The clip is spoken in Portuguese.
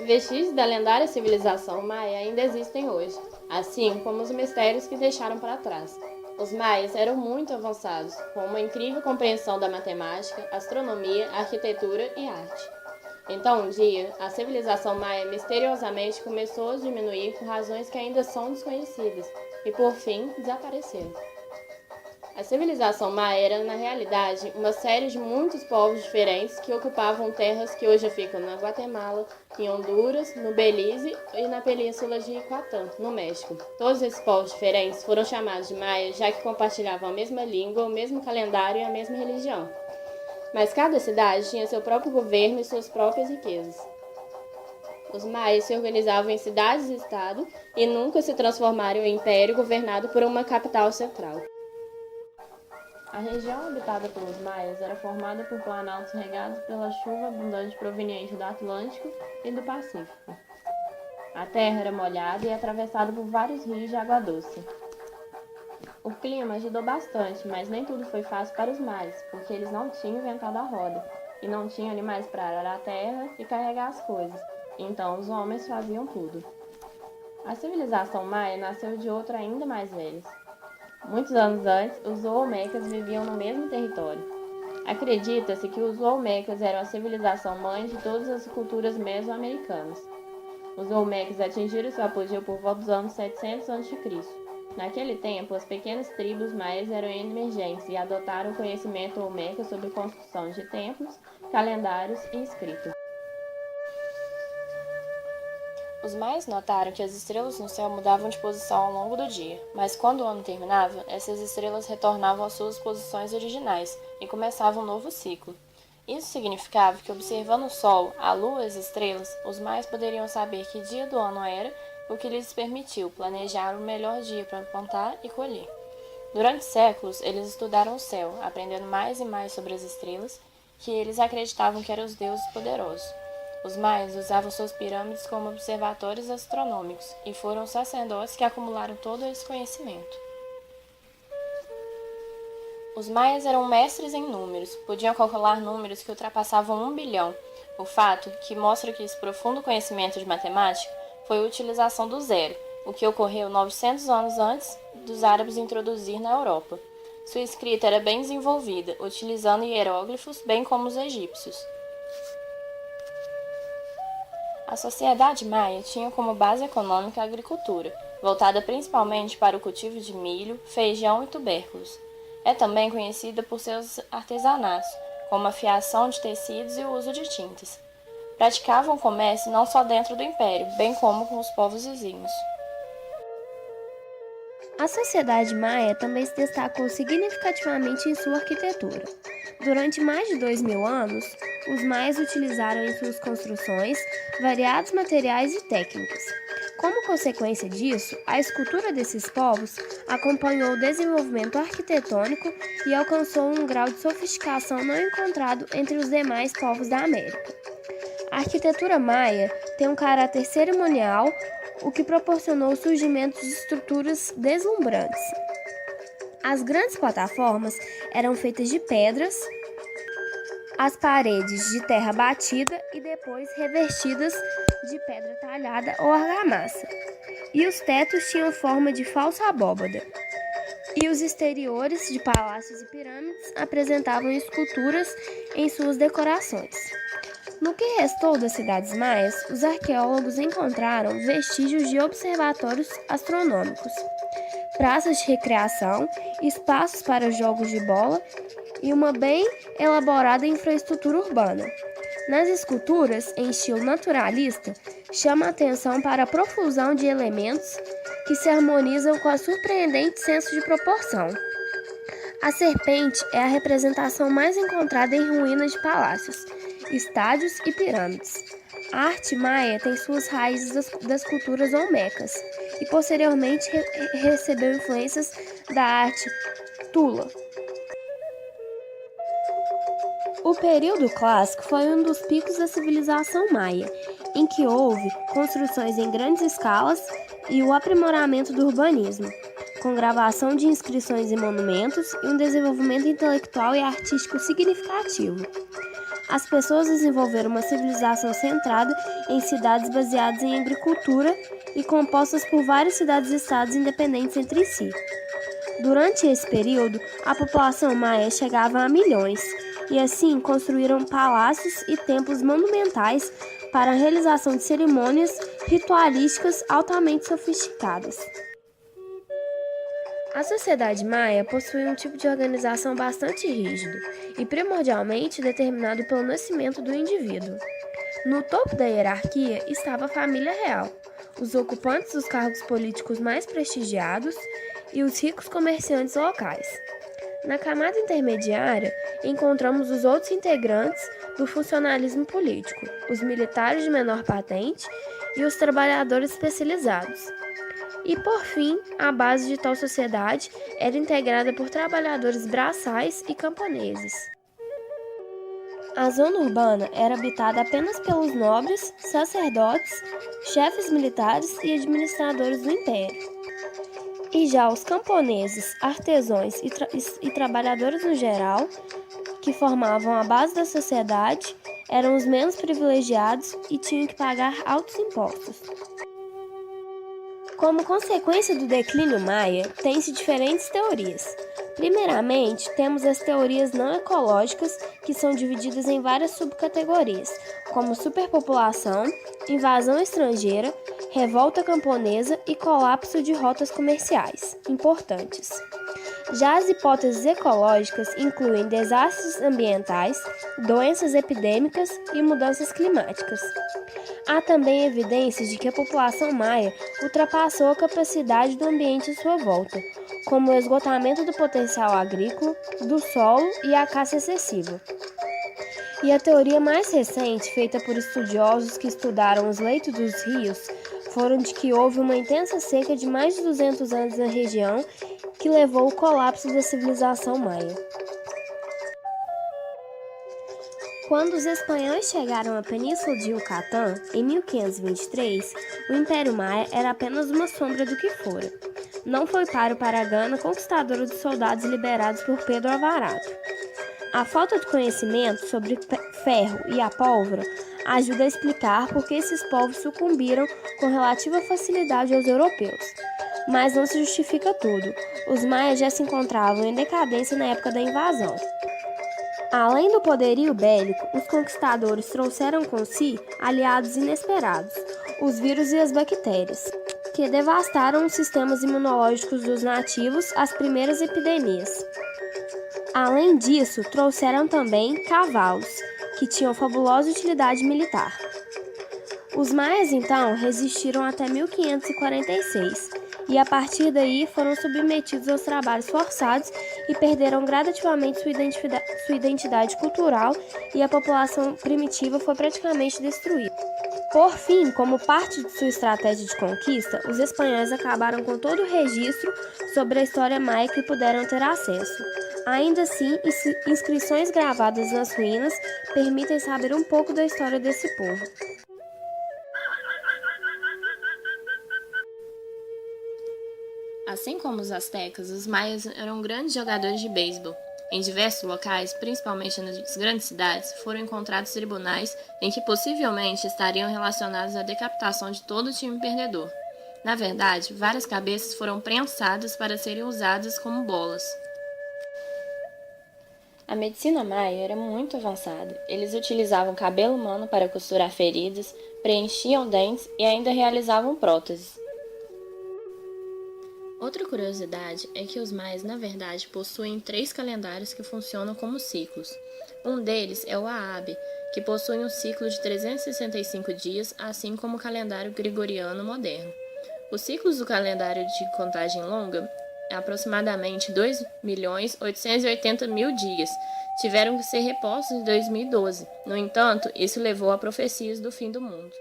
Vestígios da lendária civilização maia ainda existem hoje, assim como os mistérios que deixaram para trás. Os maias eram muito avançados, com uma incrível compreensão da matemática, astronomia, arquitetura e arte. Então, um dia, a civilização maia misteriosamente começou a diminuir por razões que ainda são desconhecidas e, por fim, desapareceu. A civilização maia era, na realidade, uma série de muitos povos diferentes que ocupavam terras que hoje ficam na Guatemala, em Honduras, no Belize e na península de Yucatán, no México. Todos esses povos diferentes foram chamados de maias já que compartilhavam a mesma língua, o mesmo calendário e a mesma religião. Mas cada cidade tinha seu próprio governo e suas próprias riquezas. Os maias se organizavam em cidades-estado e nunca se transformaram em império governado por uma capital central. A região habitada pelos maias era formada por planaltos regados pela chuva abundante proveniente do Atlântico e do Pacífico. A terra era molhada e atravessada por vários rios de água doce. O clima ajudou bastante, mas nem tudo foi fácil para os maias, porque eles não tinham inventado a roda e não tinham animais para arar a terra e carregar as coisas, então os homens faziam tudo. A civilização maia nasceu de outro ainda mais velho. Muitos anos antes, os Olmecas viviam no mesmo território. Acredita-se que os Olmecas eram a civilização mãe de todas as culturas mesoamericanas. Os Olmecas atingiram seu apogeu por volta dos anos 700 a.C. Naquele tempo, as pequenas tribos maias eram emergentes e adotaram o conhecimento Olmeca sobre construção de templos, calendários e escrita. Os maias notaram que as estrelas no céu mudavam de posição ao longo do dia, mas quando o ano terminava, essas estrelas retornavam às suas posições originais e começava um novo ciclo. Isso significava que, observando o Sol, a Lua e as estrelas, os maias poderiam saber que dia do ano era, o que lhes permitiu planejar o melhor dia para plantar e colher. Durante séculos, eles estudaram o céu, aprendendo mais e mais sobre as estrelas, que eles acreditavam que eram os deuses poderosos. Os maias usavam suas pirâmides como observatórios astronômicos e foram sacerdotes que acumularam todo esse conhecimento. Os maias eram mestres em números, podiam calcular números que ultrapassavam 1 bilhão. O fato, que mostra que esse profundo conhecimento de matemática foi a utilização do zero, o que ocorreu 900 anos antes dos árabes introduzir na Europa. Sua escrita era bem desenvolvida, utilizando hieróglifos, bem como os egípcios. A sociedade maia tinha como base econômica a agricultura, voltada principalmente para o cultivo de milho, feijão e tubérculos. É também conhecida por seus artesanatos, como a fiação de tecidos e o uso de tintas. Praticavam comércio não só dentro do império, bem como com os povos vizinhos. A sociedade maia também se destacou significativamente em sua arquitetura. Durante mais de 2000 anos, os maias utilizaram em suas construções variados materiais e técnicas. Como consequência disso, a escultura desses povos acompanhou o desenvolvimento arquitetônico e alcançou um grau de sofisticação não encontrado entre os demais povos da América. A arquitetura maia tem um caráter cerimonial, o que proporcionou o surgimento de estruturas deslumbrantes. As grandes plataformas eram feitas de pedras, as paredes de terra batida e depois revestidas de pedra talhada ou argamassa, e os tetos tinham forma de falsa abóbada. E os exteriores de palácios e pirâmides apresentavam esculturas em suas decorações. No que restou das cidades maias, os arqueólogos encontraram vestígios de observatórios astronômicos, praças de recreação, espaços para jogos de bola e uma bem elaborada infraestrutura urbana. Nas esculturas, em estilo naturalista, chama a atenção para a profusão de elementos que se harmonizam com a surpreendente senso de proporção. A serpente é a representação mais encontrada em ruínas de palácios, estádios e pirâmides. A arte maia tem suas raízes das culturas olmecas e posteriormente recebeu influências da arte tula. O período clássico foi um dos picos da civilização maia, em que houve construções em grandes escalas e o aprimoramento do urbanismo, com gravação de inscrições e monumentos e um desenvolvimento intelectual e artístico significativo. as pessoas desenvolveram uma civilização centrada em cidades baseadas em agricultura e compostas por várias cidades-estados independentes entre si. Durante esse período, a população maia chegava a milhões, e assim construíram palácios e templos monumentais para a realização de cerimônias ritualísticas altamente sofisticadas. A sociedade maia possui um tipo de organização bastante rígido e primordialmente determinado pelo nascimento do indivíduo. No topo da hierarquia estava a família real, os ocupantes dos cargos políticos mais prestigiados e os ricos comerciantes locais. Na camada intermediária, encontramos os outros integrantes do funcionalismo político, os militares de menor patente e os trabalhadores especializados. E, por fim, a base de tal sociedade era integrada por trabalhadores braçais e camponeses. A zona urbana era habitada apenas pelos nobres, sacerdotes, chefes militares e administradores do império. E já os camponeses, artesãos e trabalhadores no geral, que formavam a base da sociedade, eram os menos privilegiados e tinham que pagar altos impostos. Como consequência do declínio maia, tem-se diferentes teorias. Primeiramente, temos as teorias não ecológicas, que são divididas em várias subcategorias, como superpopulação, invasão estrangeira, revolta camponesa e colapso de rotas comerciais importantes. Já as hipóteses ecológicas incluem desastres ambientais, doenças epidêmicas e mudanças climáticas. Há também evidências de que a população maia ultrapassou a capacidade do ambiente em sua volta, como o esgotamento do potencial agrícola, do solo e a caça excessiva. E a teoria mais recente, feita por estudiosos que estudaram os leitos dos rios, foram de que houve uma intensa seca de mais de 200 anos na região que levou ao colapso da civilização maia. Quando os espanhóis chegaram à Península de Yucatán, em 1523, o Império Maia era apenas uma sombra do que fora. Não foi páreo para a Gana, conquistadora dos soldados liberados por Pedro Alvarado. A falta de conhecimento sobre ferro e a pólvora ajuda a explicar por que esses povos sucumbiram com relativa facilidade aos europeus. Mas não se justifica tudo. Os maias já se encontravam em decadência na época da invasão. Além do poderio bélico, os conquistadores trouxeram com si aliados inesperados, os vírus e as bactérias, que devastaram os sistemas imunológicos dos nativos às primeiras epidemias. Além disso, trouxeram também cavalos, que tinham fabulosa utilidade militar. Os maias, então, resistiram até 1546, e a partir daí foram submetidos aos trabalhos forçados e perderam gradativamente sua identidade cultural, e a população primitiva foi praticamente destruída. Por fim, como parte de sua estratégia de conquista, os espanhóis acabaram com todo o registro sobre a história maia que puderam ter acesso. Ainda assim, inscrições gravadas nas ruínas permitem saber um pouco da história desse povo. Assim como os astecas, os maias eram grandes jogadores de beisebol. Em diversos locais, principalmente nas grandes cidades, foram encontrados tribunais em que possivelmente estariam relacionados à decapitação de todo o time perdedor. Na verdade, várias cabeças foram prensadas para serem usadas como bolas. A medicina maia era muito avançada. Eles utilizavam cabelo humano para costurar feridas, preenchiam dentes e ainda realizavam próteses. Outra curiosidade é que os maias, na verdade, possuem 3 calendários que funcionam como ciclos. Um deles é o Aabe, que possui um ciclo de 365 dias, assim como o calendário gregoriano moderno. Os ciclos do calendário de contagem longa, aproximadamente 2.880.000 dias, tiveram que ser repostos em 2012. No entanto, isso levou a profecias do fim do mundo.